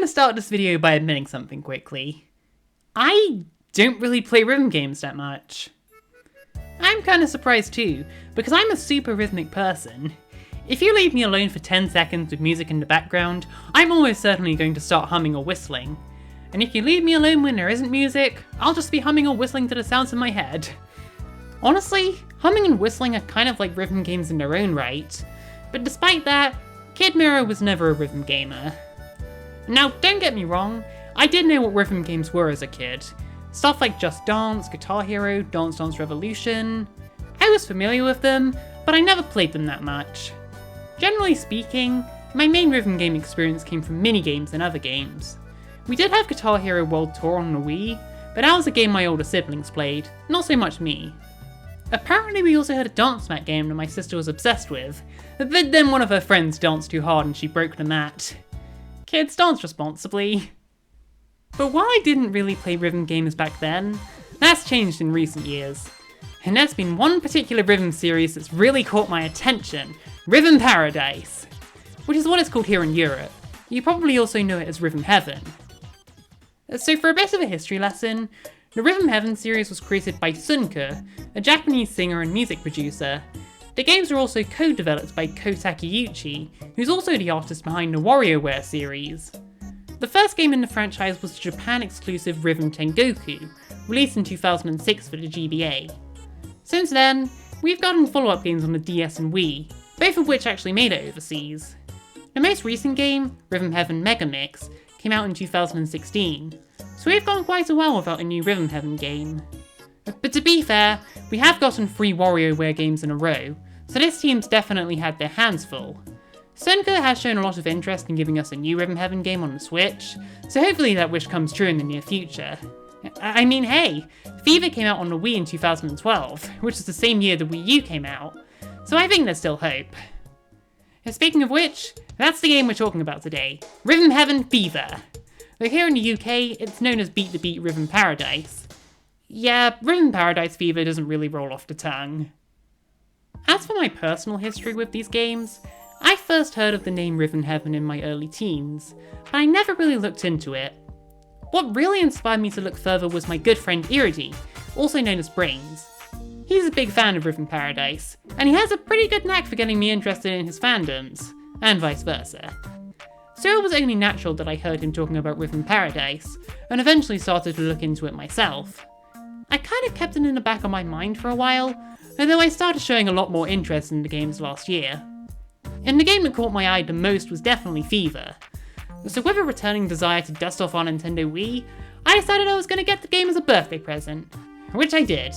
going to start this video by admitting something quickly. I don't really play rhythm games that much. I'm kind of surprised too, because I'm a super rhythmic person. If you leave me alone for 10 seconds with music in the background, I'm almost certainly going to start humming or whistling. And if you leave me alone when there isn't music, I'll just be humming or whistling to the sounds in my head. Honestly, humming and whistling are kind of like rhythm games in their own right. But despite that, Kid Miro was never a rhythm gamer. Now, don't get me wrong, I did know what rhythm games were as a kid. Stuff like Just Dance, Guitar Hero, Dance Dance Revolution. I was familiar with them, but I never played them that much. Generally speaking, my main rhythm game experience came from Minigames and other games. We did have Guitar Hero World Tour on the Wii, but that was a game my older siblings played, not so much me. Apparently we also had a dance mat game that my sister was obsessed with, but then one of her friends danced too hard and she broke the mat. Kids, dance responsibly. But while I didn't really play rhythm games back then, that's changed in recent years. And there's been one particular rhythm series that's really caught my attention, Rhythm Paradise, which is what it's called here in Europe. You probably also know it as Rhythm Heaven. So for a bit of a history lesson, the Rhythm Heaven series was created by Sunka, a Japanese singer and music producer. The games are also co-developed by Ko Takeuchi, who's also the artist behind the WarioWare series. The first game in the franchise was the Japan-exclusive Rhythm Tengoku, released in 2006 for the GBA. Since then, we've gotten follow-up games on the DS and Wii, both of which actually made it overseas. The most recent game, Rhythm Heaven Mega Mix, came out in 2016, so we've gone quite a while without a new Rhythm Heaven game. But to be fair, we have gotten 3 WarioWare games in a row, so this team's definitely had their hands full. Sunka has shown a lot of interest in giving us a new Rhythm Heaven game on the Switch, so hopefully that wish comes true in the near future. I mean, hey, Fever came out on the Wii in 2012, which is the same year the Wii U came out, so I think there's still hope. Speaking of which, that's the game we're talking about today, Rhythm Heaven Fever. Though here in the UK, it's known as Beat the Beat Rhythm Paradise. Yeah, Rhythm Paradise Fever doesn't really roll off the tongue. As for my personal history with these games, I first heard of the name Rhythm Heaven in my early teens, but I never really looked into it. What really inspired me to look further was my good friend Iridi, also known as Brains. He's a big fan of Rhythm Paradise, and he has a pretty good knack for getting me interested in his fandoms, and vice versa. So it was only natural that I heard him talking about Rhythm Paradise, and eventually started to look into it myself. I kind of kept it in the back of my mind for a while, although I started showing a lot more interest in the games last year. And the game that caught my eye the most was definitely Fever. So with a returning desire to dust off our Nintendo Wii, I decided I was going to get the game as a birthday present, which I did.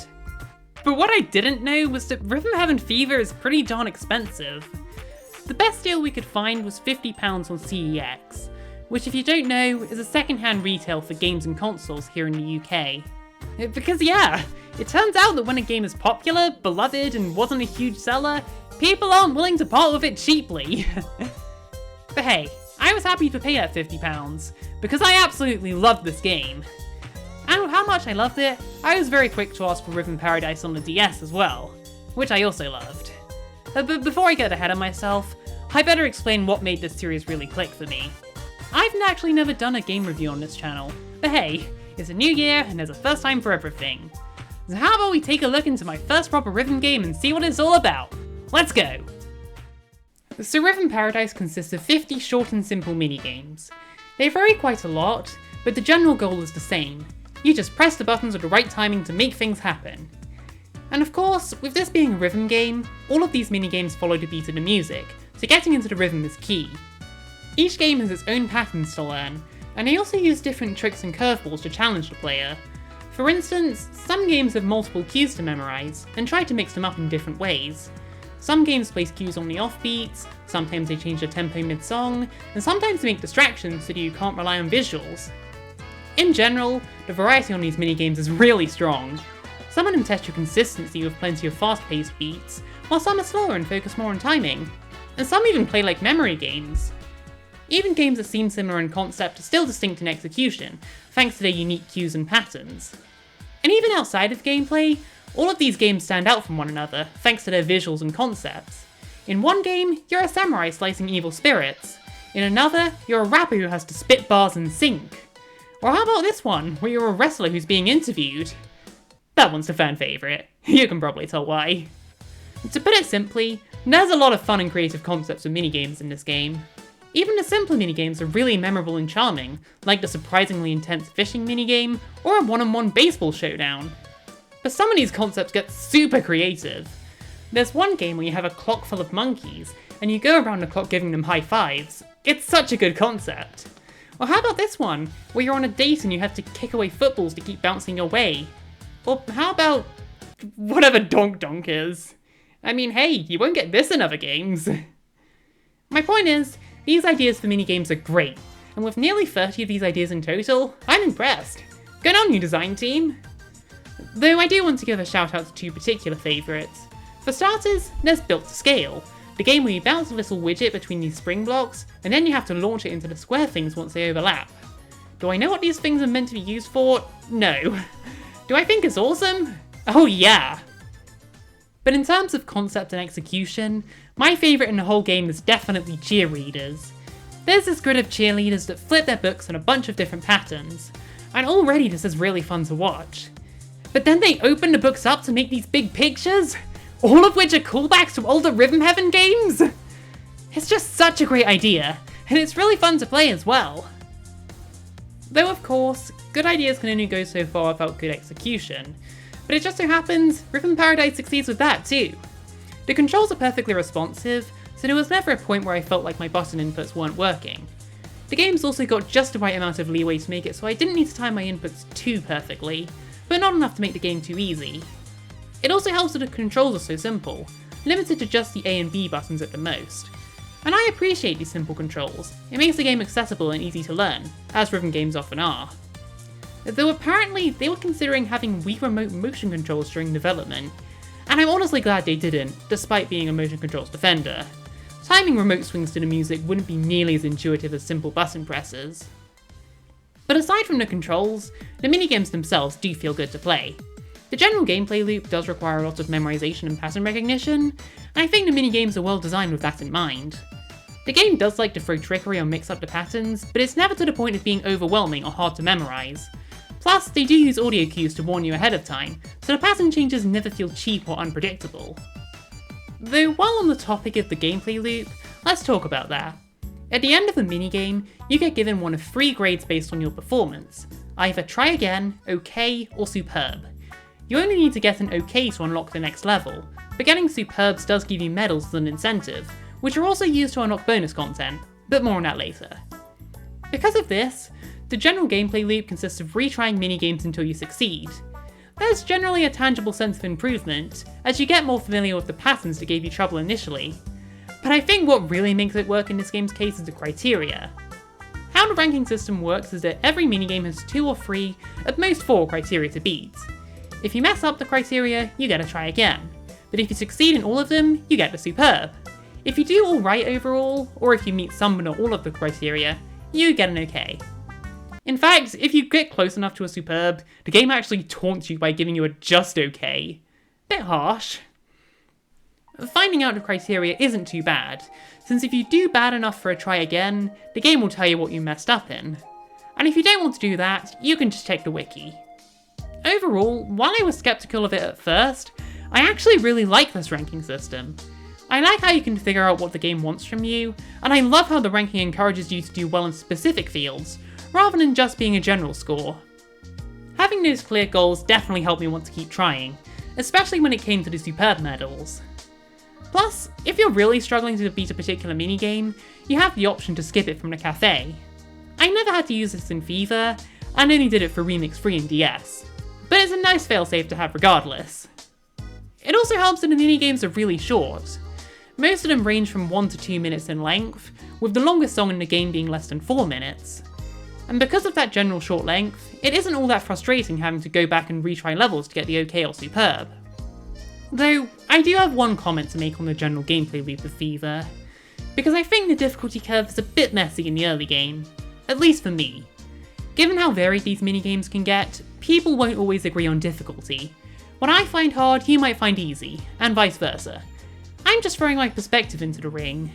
But what I didn't know was that Rhythm Heaven Fever is pretty darn expensive. The best deal we could find was £50 on CEX, which if you don't know, is a second-hand retail for games and consoles here in the UK. Because yeah, it turns out that when a game is popular, beloved, and wasn't a huge seller, people aren't willing to part with it cheaply. But hey, I was happy to pay that £50, because I absolutely loved this game. And with how much I loved it, I was very quick to ask for Rhythm Paradise on the DS as well, which I also loved. But before I get ahead of myself, I better explain what made this series really click for me. I've actually never done a game review on this channel, but hey, it's a new year and there's a first time for everything. So how about we take a look into my first proper rhythm game and see what it's all about? Let's go! So Rhythm Paradise consists of 50 short and simple minigames. They vary quite a lot, but the general goal is the same. You just press the buttons with the right timing to make things happen. And of course, with this being a rhythm game, all of these minigames follow the beat of the music, so getting into the rhythm is key. Each game has its own patterns to learn, and they also use different tricks and curveballs to challenge the player. For instance, some games have multiple cues to memorize, and try to mix them up in different ways. Some games place cues on the offbeats, sometimes they change the tempo mid-song, and sometimes they make distractions so that you can't rely on visuals. In general, the variety on these minigames is really strong. Some of them test your consistency with plenty of fast-paced beats, while some are slower and focus more on timing. And some even play like memory games. Even games that seem similar in concept are still distinct in execution, thanks to their unique cues and patterns. And even outside of gameplay, all of these games stand out from one another, thanks to their visuals and concepts. In one game, you're a samurai slicing evil spirits. In another, you're a rapper who has to spit bars in sync. Or how about this one, where you're a wrestler who's being interviewed? That one's a fan favourite. You can probably tell why. To put it simply, there's a lot of fun and creative concepts with minigames in this game. Even the simpler minigames are really memorable and charming, like the surprisingly intense fishing minigame, or a one-on-one baseball showdown. But some of these concepts get super creative. There's one game where you have a clock full of monkeys, and you go around the clock giving them high fives. It's such a good concept. Or how about this one, where you're on a date and you have to kick away footballs to keep bouncing your way? Or how about whatever Donk Donk is? I mean, hey, you won't get this in other games. My point is, these ideas for minigames are great, and with nearly 30 of these ideas in total, I'm impressed. Good on you, design team! Though I do want to give a shout out to two particular favourites. For starters, there's Built to Scale, the game where you bounce a little widget between these spring blocks, and then you have to launch it into the square things once they overlap. Do I know what these things are meant to be used for? No. Do I think it's awesome? Oh yeah! But in terms of concept and execution, my favourite in the whole game is definitely cheerleaders. There's this grid of cheerleaders that flip their books in a bunch of different patterns, and already this is really fun to watch. But then they open the books up to make these big pictures, all of which are callbacks to older Rhythm Heaven games! It's just such a great idea, and it's really fun to play as well. Though of course, good ideas can only go so far without good execution, but it just so happens Rhythm Paradise succeeds with that too. The controls are perfectly responsive, so there was never a point where I felt like my button inputs weren't working. The game's also got just the right amount of leeway to make it so I didn't need to time my inputs too perfectly, but not enough to make the game too easy. It also helps that the controls are so simple, limited to just the A and B buttons at the most. And I appreciate these simple controls, it makes the game accessible and easy to learn, as rhythm games often are. Though apparently they were considering having Wii Remote motion controls during development, and I'm honestly glad they didn't, despite being a motion controls defender. Timing remote swings to the music wouldn't be nearly as intuitive as simple button presses. But aside from the controls, the minigames themselves do feel good to play. The general gameplay loop does require a lot of memorization and pattern recognition, and I think the minigames are well designed with that in mind. The game does like to throw trickery or mix up the patterns, but it's never to the point of being overwhelming or hard to memorize. Plus, they do use audio cues to warn you ahead of time, so the pattern changes never feel cheap or unpredictable. Though while on the topic of the gameplay loop, let's talk about that. At the end of a minigame, you get given one of 3 grades based on your performance, either try again, okay, or superb. You only need to get an okay to unlock the next level, but getting superbs does give you medals as an incentive, which are also used to unlock bonus content, but more on that later. Because of this, the general gameplay loop consists of retrying minigames until you succeed. There's generally a tangible sense of improvement, as you get more familiar with the patterns that gave you trouble initially. But I think what really makes it work in this game's case is the criteria. How the ranking system works is that every minigame has 2 or 3, at most 4 criteria to beat. If you mess up the criteria, you get to try again, but if you succeed in all of them, you get the superb. If you do alright overall, or if you meet some but not all of the criteria, you get an okay. In fact, if you get close enough to a superb, the game actually taunts you by giving you a just okay. Bit harsh. Finding out the criteria isn't too bad, since if you do bad enough for a try again, the game will tell you what you messed up in. And if you don't want to do that, you can just check the wiki. Overall, while I was skeptical of it at first, I actually really like this ranking system. I like how you can figure out what the game wants from you, and I love how the ranking encourages you to do well in specific fields, rather than just being a general score. Having those clear goals definitely helped me want to keep trying, especially when it came to the superb medals. Plus, if you're really struggling to beat a particular minigame, you have the option to skip it from the cafe. I never had to use this in Fever, and only did it for Remix 3 and DS, but it's a nice failsafe to have regardless. It also helps that the minigames are really short. Most of them range from 1 to 2 minutes in length, with the longest song in the game being less than 4 minutes. And because of that general short length, it isn't all that frustrating having to go back and retry levels to get the okay or superb. Though, I do have one comment to make on the general gameplay loop of Fever, because I think the difficulty curve is a bit messy in the early game, at least for me. Given how varied these minigames can get, people won't always agree on difficulty. What I find hard, you might find easy, and vice versa. I'm just throwing my perspective into the ring.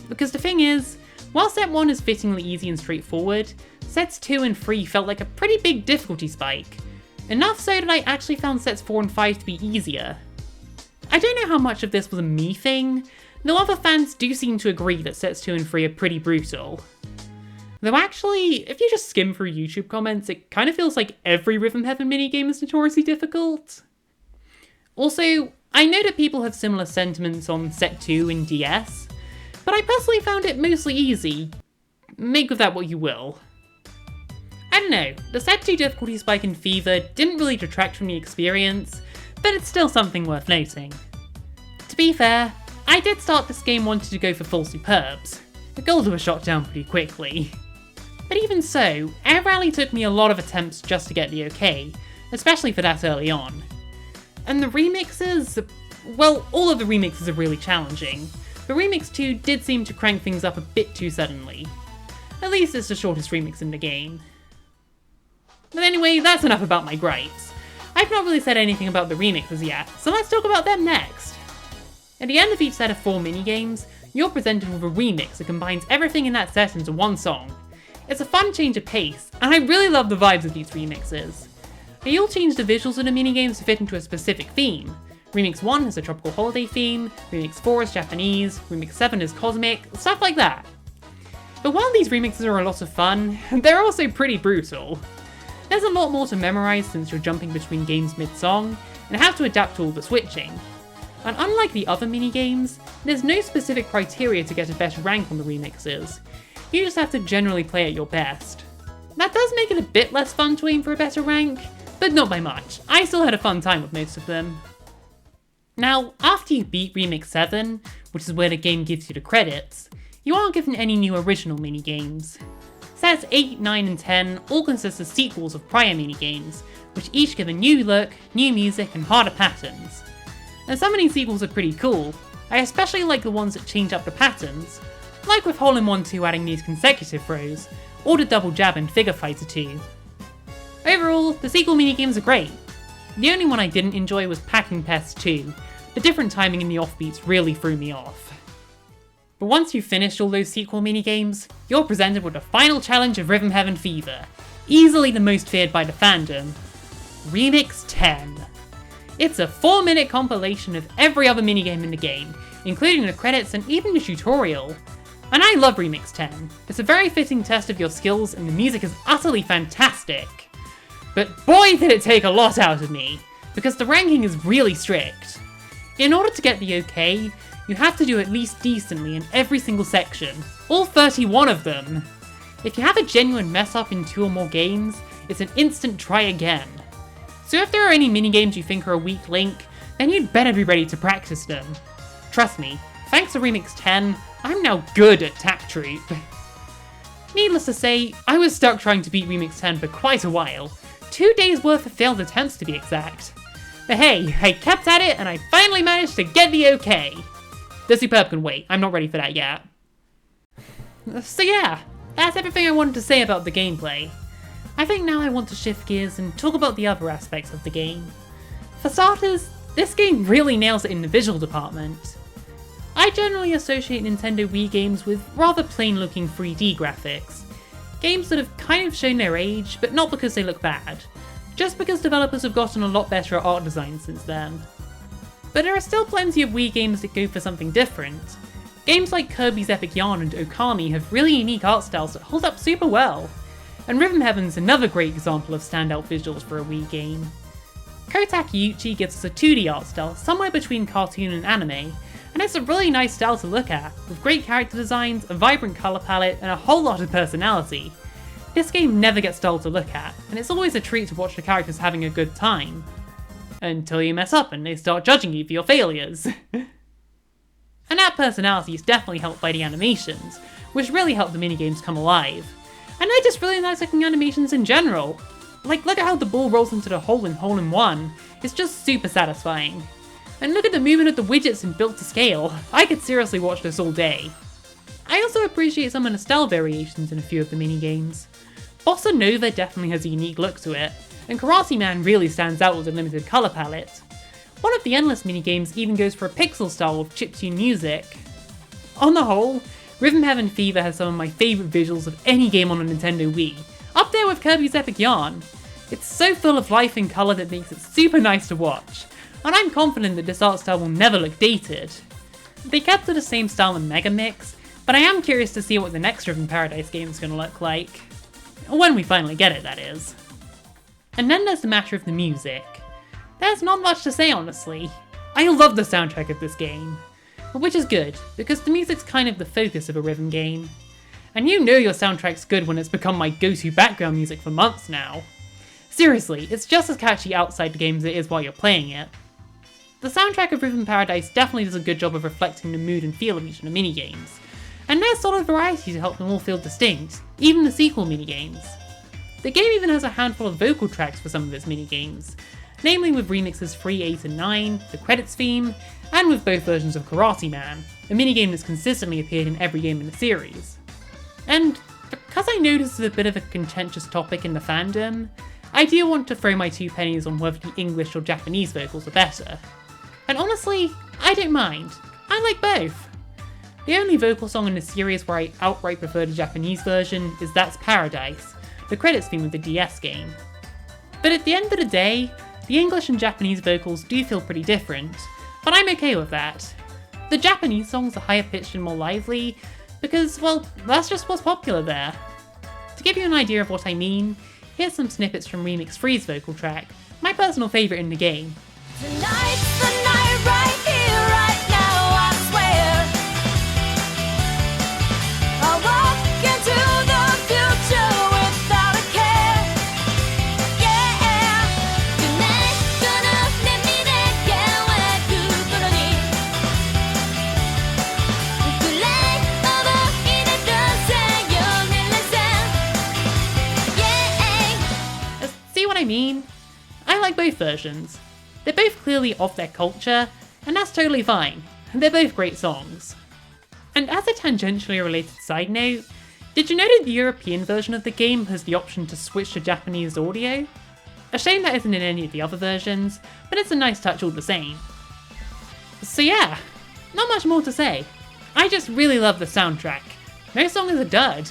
Because the thing is, While set 1 is fittingly easy and straightforward, sets 2 and 3 felt like a pretty big difficulty spike. Enough so that I actually found sets 4 and 5 to be easier. I don't know how much of this was a me thing, though other fans do seem to agree that sets 2 and 3 are pretty brutal. Though actually, if you just skim through YouTube comments, it kind of feels like every Rhythm Heaven minigame is notoriously difficult. Also, I know that people have similar sentiments on set 2 and DS, but I personally found it mostly easy. Make of that what you will. I don't know, the set 2 difficulty spike in Fever didn't really detract from the experience, but it's still something worth noting. To be fair, I did start this game wanting to go for full superbs. The goals were shot down pretty quickly. But even so, Air Rally took me a lot of attempts just to get the okay, especially for that early on. And the remixes, well, all of the remixes are really challenging, but Remix 2 did seem to crank things up a bit too suddenly. At least it's the shortest remix in the game. But anyway, that's enough about my gripes. I've not really said anything about the remixes yet, so let's talk about them next. At the end of each set of 4 minigames, you're presented with a remix that combines everything in that set into one song. It's a fun change of pace, and I really love the vibes of these remixes. They all change the visuals of the minigames to fit into a specific theme. Remix 1 has a tropical holiday theme, Remix 4 is Japanese, Remix 7 is cosmic, stuff like that. But while these remixes are a lot of fun, they're also pretty brutal. There's a lot more to memorize since you're jumping between games mid-song, and have to adapt to all the switching. And unlike the other minigames, there's no specific criteria to get a better rank on the remixes. You just have to generally play at your best. That does make it a bit less fun to aim for a better rank, but not by much. I still had a fun time with most of them. Now, after you beat Remix 7, which is where the game gives you the credits, you aren't given any new original minigames. Sets 8, 9, and 10 all consist of sequels of prior minigames, which each give a new look, new music, and harder patterns. And some of these sequels are pretty cool. I especially like the ones that change up the patterns, like with Hole in One 2 adding these consecutive throws, or the Double Jab in Figure Fighter 2. Overall, the sequel minigames are great. The only one I didn't enjoy was Packing Pest 2. The different timing in the offbeats really threw me off. But once you've finished all those sequel minigames, you're presented with the final challenge of Rhythm Heaven Fever, easily the most feared by the fandom, Remix 10. It's a 4-minute compilation of every other minigame in the game, including the credits and even the tutorial. And I love Remix 10. It's a very fitting test of your skills and the music is utterly fantastic. But boy did it take a lot out of me, because the ranking is really strict. In order to get the okay, you have to do at least decently in every single section, all 31 of them. If you have a genuine mess up in 2 or more games, it's an instant try again. So if there are any minigames you think are a weak link, then you'd better be ready to practice them. Trust me, thanks to Remix 10, I'm now good at Tap Troop. Needless to say, I was stuck trying to beat Remix 10 for quite a while, 2 days worth of failed attempts to be exact. But hey, I kept at it and I finally managed to get the okay. The Superb can wait, I'm not ready for that yet. So yeah, that's everything I wanted to say about the gameplay. I think now I want to shift gears and talk about the other aspects of the game. For starters, this game really nails it in the visual department. I generally associate Nintendo Wii games with rather plain looking 3D graphics. Games that have kind of shown their age, but not because they look bad, just because developers have gotten a lot better at art design since then. But there are still plenty of Wii games that go for something different. Games like Kirby's Epic Yarn and Okami have really unique art styles that hold up super well. And Rhythm Heaven's another great example of standout visuals for a Wii game. Kotake Yuchi gives us a 2D art style somewhere between cartoon and anime, and it's a really nice style to look at, with great character designs, a vibrant colour palette, and a whole lot of personality. This game never gets dull to look at, and it's always a treat to watch the characters having a good time. Until you mess up and they start judging you for your failures. And that personality is definitely helped by the animations, which really help the minigames come alive. And they're just really nice looking animations in general. Like, look at how the ball rolls into the hole in Hole in One. It's just super satisfying. And look at the movement of the widgets and built to scale. I could seriously watch this all day. I also appreciate some of the style variations in a few of the minigames. Bossa Nova definitely has a unique look to it, and Karate Man really stands out with a limited colour palette. One of the Endless minigames even goes for a pixel style with chiptune music. On the whole, Rhythm Heaven Fever has some of my favourite visuals of any game on a Nintendo Wii, up there with Kirby's Epic Yarn. It's so full of life and colour that makes it super nice to watch, and I'm confident that this art style will never look dated. They kept to the same style in Mega Mix, but I am curious to see what the next Rhythm Paradise game is going to look like. When we finally get it, that is. And then there's the matter of the music. There's not much to say, honestly. I love the soundtrack of this game. Which is good, because the music's kind of the focus of a rhythm game. And you know your soundtrack's good when it's become my go-to background music for months now. Seriously, it's just as catchy outside the game as it is while you're playing it. The soundtrack of Rhythm Paradise definitely does a good job of reflecting the mood and feel of each of the minigames. And there's solid variety to help them all feel distinct, even the sequel minigames. The game even has a handful of vocal tracks for some of its minigames, namely with remixes 3, 8 and 9, the credits theme, and with both versions of Karate Man, a minigame that's consistently appeared in every game in the series. And because I know this is a bit of a contentious topic in the fandom, I do want to throw my 2 pennies on whether the English or Japanese vocals are better. And honestly, I don't mind. I like both. The only vocal song in the series where I outright prefer the Japanese version is That's Paradise, the credits theme of the DS game. But at the end of the day, the English and Japanese vocals do feel pretty different, but I'm okay with that. The Japanese songs are higher pitched and more lively, because, well, that's just what's popular there. To give you an idea of what I mean, here's some snippets from Remix 3's vocal track, my personal favourite in the game. Tonight's the night right here, right now, I swear. I'll walk into the future without a care. Yeah, tonight gonna let me get where you're gonna need. Ukulele over in a dance, you'll listen. Yeah. See what I mean? I like both versions. They're both clearly of their culture, and that's totally fine, and they're both great songs. And as a tangentially related side note, did you know that the European version of the game has the option to switch to Japanese audio? A shame that isn't in any of the other versions, but it's a nice touch all the same. So yeah, not much more to say. I just really love the soundtrack. No song is a dud.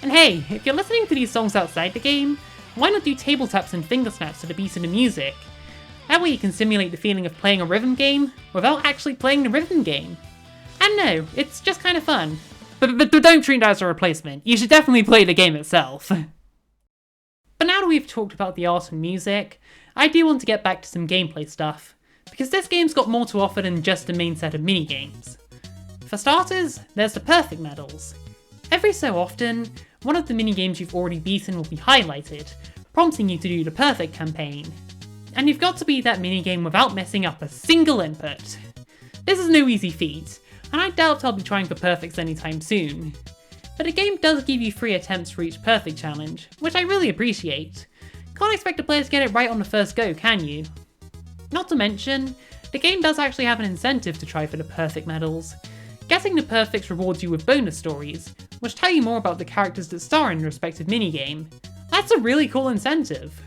And hey, if you're listening to these songs outside the game, why not do table taps and finger snaps to the beat of the music? That way you can simulate the feeling of playing a rhythm game without actually playing the rhythm game. And no, it's just kind of fun. But don't treat that as a replacement. You should definitely play the game itself. But now that we've talked about the art and music, I do want to get back to some gameplay stuff, because this game's got more to offer than just a main set of minigames. For starters, there's the perfect medals. Every so often, one of the minigames you've already beaten will be highlighted, prompting you to do the perfect campaign. And you've got to beat that minigame without messing up a single input. This is no easy feat, and I doubt I'll be trying for perfects anytime soon. But the game does give you 3 attempts for each perfect challenge, which I really appreciate. Can't expect a player to get it right on the first go, can you? Not to mention, the game does actually have an incentive to try for the perfect medals. Getting the perfects rewards you with bonus stories, which tell you more about the characters that star in the respective minigame. That's a really cool incentive.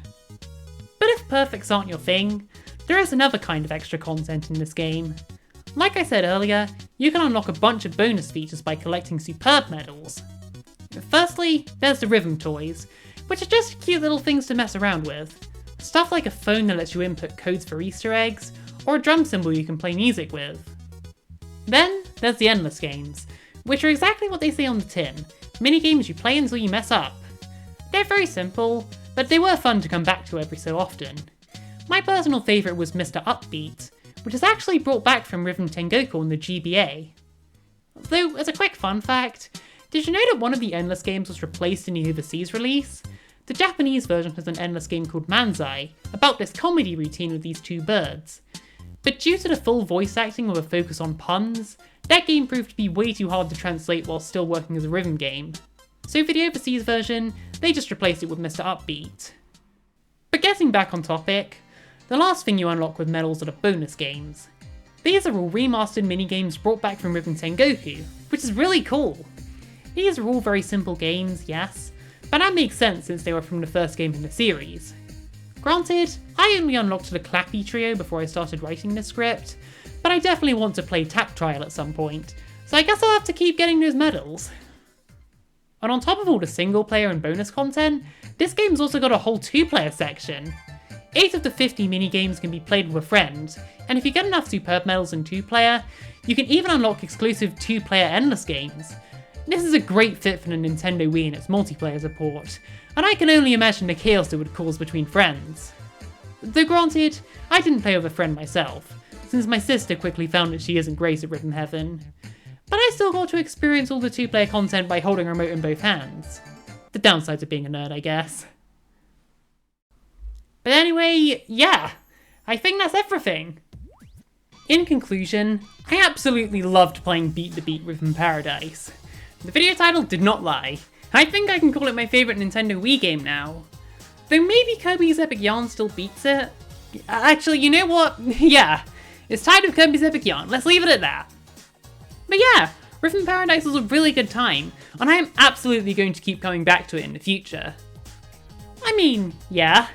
But if perfects aren't your thing, there is another kind of extra content in this game. Like I said earlier, you can unlock a bunch of bonus features by collecting superb medals. Firstly, there's the rhythm toys, which are just cute little things to mess around with. Stuff like a phone that lets you input codes for Easter eggs, or a drum cymbal you can play music with. Then, there's the endless games, which are exactly what they say on the tin, minigames you play until you mess up. They're very simple, but they were fun to come back to every so often. My personal favourite was Mr. Upbeat, which is actually brought back from Rhythm Tengoku on the GBA. Though, as a quick fun fact, did you know that one of the endless games was replaced in the overseas release? The Japanese version has an endless game called Manzai, about this comedy routine with these 2 birds. But due to the full voice acting with a focus on puns, that game proved to be way too hard to translate while still working as a rhythm game. So for the overseas version, they just replaced it with Mr. Upbeat. But getting back on topic, the last thing you unlock with medals are the bonus games. These are all remastered minigames brought back from Rhythm Tengoku, which is really cool. These are all very simple games, yes, but that makes sense since they were from the first game in the series. Granted, I only unlocked the Clappy trio before I started writing the script, but I definitely want to play Tap Trial at some point, So I guess I'll have to keep getting those medals. And on top of all the single player and bonus content, this game's also got a whole 2-player section. 8 of the 50 minigames can be played with a friend, and if you get enough superb medals in 2-player, you can even unlock exclusive 2-player endless games. This is a great fit for the Nintendo Wii and its multiplayer support, and I can only imagine the chaos it would cause between friends. Though granted, I didn't play with a friend myself, since my sister quickly found that she isn't great at Rhythm Heaven. But I still got to experience all the 2-player content by holding a remote in both hands. The downsides of being a nerd, I guess. But anyway, yeah, I think that's everything. In conclusion, I absolutely loved playing Beat the Beat Rhythm Paradise. The video title did not lie. I think I can call it my favourite Nintendo Wii game now. Though maybe Kirby's Epic Yarn still beats it. Actually, you know what? Yeah, it's tied with Kirby's Epic Yarn, let's leave it at that. But yeah, Rhythm Paradise was a really good time, and I am absolutely going to keep coming back to it in the future. I mean, yeah,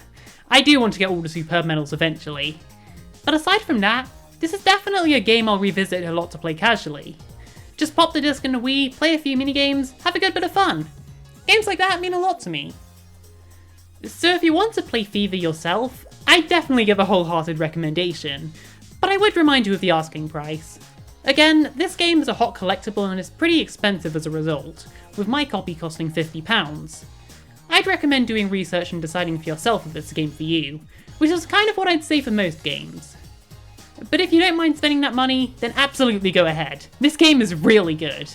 I do want to get all the superb medals eventually. But aside from that, this is definitely a game I'll revisit a lot to play casually. Just pop the disc in the Wii, play a few minigames, have a good bit of fun. Games like that mean a lot to me. So if you want to play Fever yourself, I'd definitely give a wholehearted recommendation, but I would remind you of the asking price. Again, this game is a hot collectible and is pretty expensive as a result, with my copy costing £50. I'd recommend doing research and deciding for yourself if it's a game for you, which is kind of what I'd say for most games. But if you don't mind spending that money, then absolutely go ahead. This game is really good.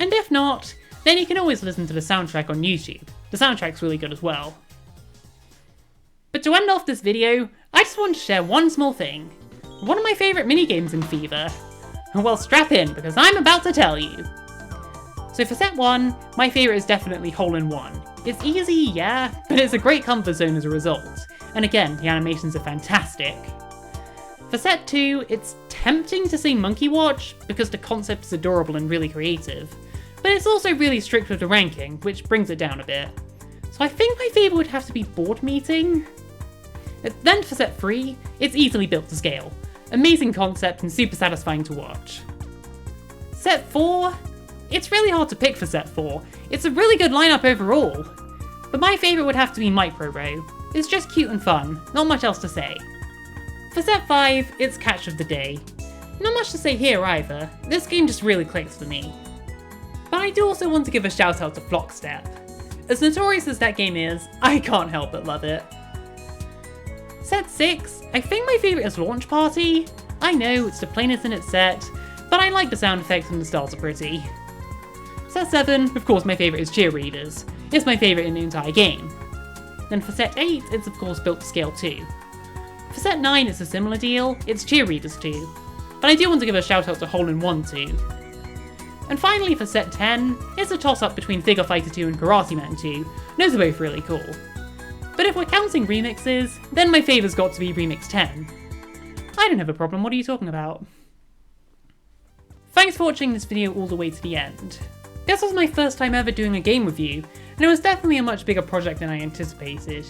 And if not, then you can always listen to the soundtrack on YouTube. The soundtrack's really good as well. But to end off this video, I just want to share one small thing. One of my favourite minigames in Fever. Well, strap in, because I'm about to tell you. So for set 1, my favourite is definitely Hole in One. It's easy, yeah, but it's a great comfort zone as a result. And again, the animations are fantastic. For set 2, it's tempting to say Monkey Watch, because the concept is adorable and really creative. But it's also really strict with the ranking, which brings it down a bit. So I think my favourite would have to be Board Meeting. Then for set 3, it's easily built to scale. Amazing concept and super satisfying to watch. Set 4? It's really hard to pick for set 4. It's a really good lineup overall. But my favourite would have to be Micro Row. It's just cute and fun, not much else to say. For set 5, it's Catch of the Day. Not much to say here either, this game just really clicks for me. But I do also want to give a shout out to Flockstep. As notorious as that game is, I can't help but love it. Set 6, I think my favourite is Launch Party. I know, it's the plainest in its set, but I like the sound effects and the stars are pretty. Set 7, of course my favourite is Cheerleaders. It's my favourite in the entire game. Then for set 8, it's of course built to scale too. For set 9, it's a similar deal, it's Cheerleaders too. But I do want to give a shout out to Hole in One too. And finally for set 10, it's a toss up between Figure Fighter 2 and Karate Man 2. Those are both really cool. But if we're counting remixes, then my favourite's got to be Remix 10. I don't have a problem, what are you talking about? Thanks for watching this video all the way to the end. This was my first time ever doing a game review, and it was definitely a much bigger project than I anticipated.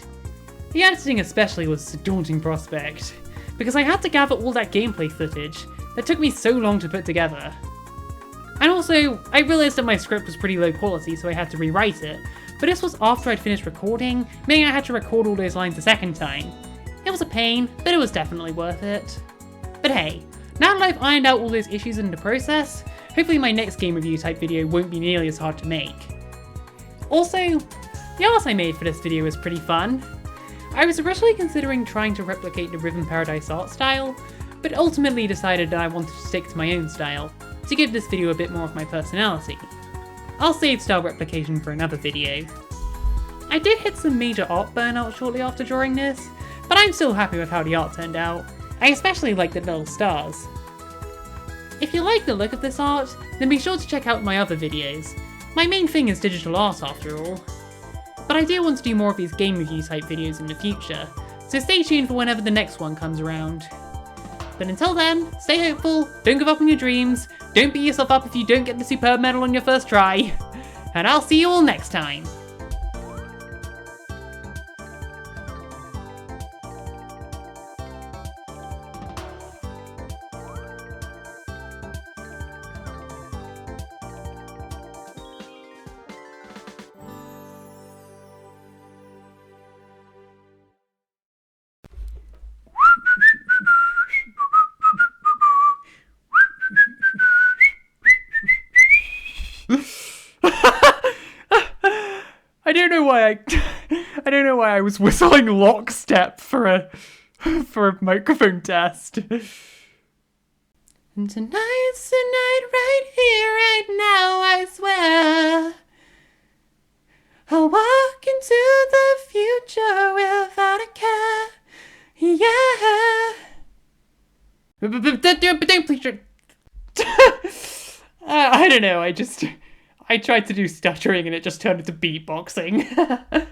The editing especially was a daunting prospect, because I had to gather all that gameplay footage that took me so long to put together. And also, I realised that my script was pretty low quality, so I had to rewrite it, but this was after I'd finished recording, meaning I had to record all those lines a second time. It was a pain, but it was definitely worth it. But hey, now that I've ironed out all those issues in the process, hopefully my next game review type video won't be nearly as hard to make. Also, the art I made for this video was pretty fun. I was originally considering trying to replicate the Rhythm Paradise art style, but ultimately decided that I wanted to stick to my own style, to give this video a bit more of my personality. I'll save style replication for another video. I did hit some major art burnout shortly after drawing this, but I'm still happy with how the art turned out. I especially like the little stars. If you like the look of this art, then be sure to check out my other videos. My main thing is digital art after all. But I do want to do more of these game review type videos in the future, so stay tuned for whenever the next one comes around. But until then, stay hopeful, don't give up on your dreams, don't beat yourself up if you don't get the superb medal on your first try, and I'll see you all next time. I don't know why I was whistling lockstep for a microphone test. And tonight's the night right here, right now, I swear. I'll walk into the future without a care. Yeah. I don't know, I tried to do stuttering and it just turned into beatboxing.